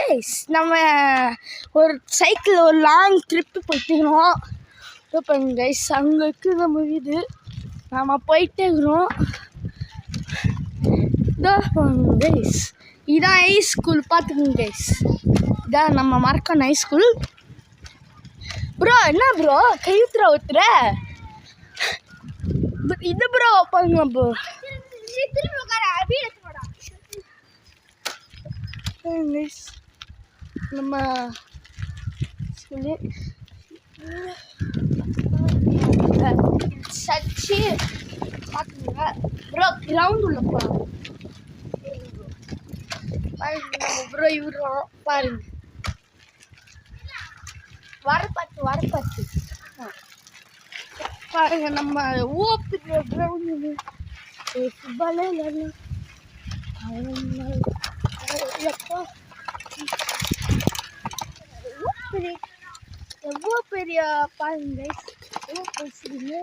Guys நம்ம ஒரு cycle ஒரு லாங் ட்ரிப்பு போயிட்டுக்கிறோம். இப்போ கைஸ் அங்கே இருக்குது நம்ம வீடு. நம்ம போயிட்டே இருக்கிறோம். கைஸ் இதான் ஹை ஸ்கூல் பார்த்துக்கோங்க கைஸ். இதான் நம்ம மறக்கணும் ஹை ஸ்கூல். ப்ரோ என்ன ப்ரோ கையுத்துற ஊத்துற இது ப்ரோ பாருங்க ப்ரோ. நம்ம சச்சி பார்த்துங்க ப்ரோ கிரவுண்ட் உள்ள போகிறோம் பாருங்க. நம்ம ப்ரோ இவரும் பாருங்க வரப்பாத்து பாருங்க. நம்ம ஓப்புற கிரவுண்டு ஃபுட்பாலே இல்லை எவ்வளோ பெரிய பாருங்க எவ்வளோ பேசுறீங்க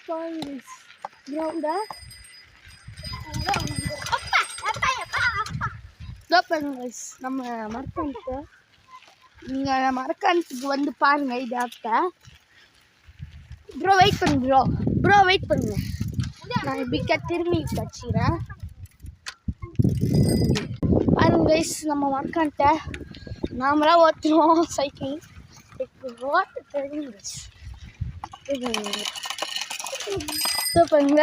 பாருங்க கிரவுண்டா. நம்ம மரக்காணத்து நீங்கள் மரக்காணத்துக்கு வந்து பாருங்க. இது ஆப்ட ப்ரோ வெயிட் பண்ணுங்க ப்ரோ வெயிட் பண்ணுங்க. நான் இப்படிக்கா திரும்பி வச்சுக்கிறேன் பாருங்க கைஸ். நம்ம மரக்காணத்தை நாமளாக ஓட்டுறோம் சைக்கிள். இப்போ ஓட்ட தெரியுங்க பாருங்க.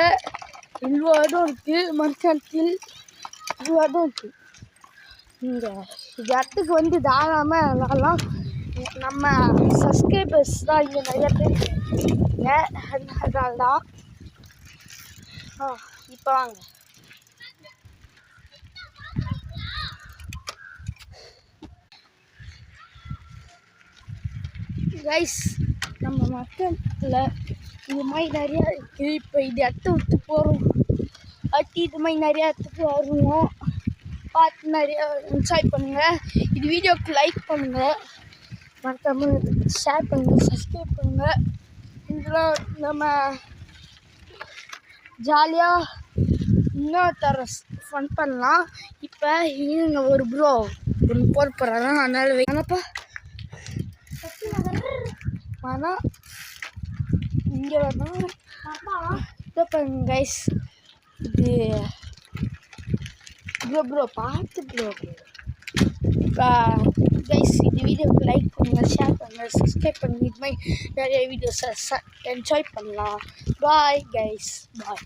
இவ்வளோ இடம் இருக்குது மரக்காணத்தில். இவ்வளோ இடம் இருக்குது. இந்த இடத்துக்கு வந்து தாராளமாக விளாட்லாம். நம்ம சப்ஸ்கிரைபர்ஸ் தான் இங்கே நிறைய பேர் இருக்கீங்க. அதனால தான் இப்போ வாங்க கைஸ். நம்ம மக்களில் இது மாதிரி நிறையா இருக்குது. இப்போ இது இடத்த விட்டு போகிறோம். அடுத்து இது மாதிரி நிறையா இடத்துக்கு வருவோம். பார்த்து நிறையா என்ஜாய் பண்ணுங்கள். இது வீடியோவுக்கு லைக் பண்ணுங்கள், மறக்காமல் ஷேர் பண்ணுங்கள், சப்ஸ்கிரைப் பண்ணுங்கள். இதெல்லாம் நம்ம ஜாலியாக இன்னும் ஃபன் பண்ணலாம். இப்போ இவங்க ஒரு ப்ரோ ஒன்று போகிறாங்க. அதனால் வேணப்பா ஆனால் இங்கே வரணும். இப்போ கைஸ் இது ப்ரோ பார்த்து ப்ரோ கைஸ். இந்த வீடியோவுக்கு லைக் பண்ணுங்கள், ஷேர் பண்ணுங்கள், சப்ஸ்கிரைப் பண்ணுங்கள். இது மாதிரி நிறைய வீடியோஸை என்ஜாய் பண்ணலாம். பாய் கைஸ், பாய்.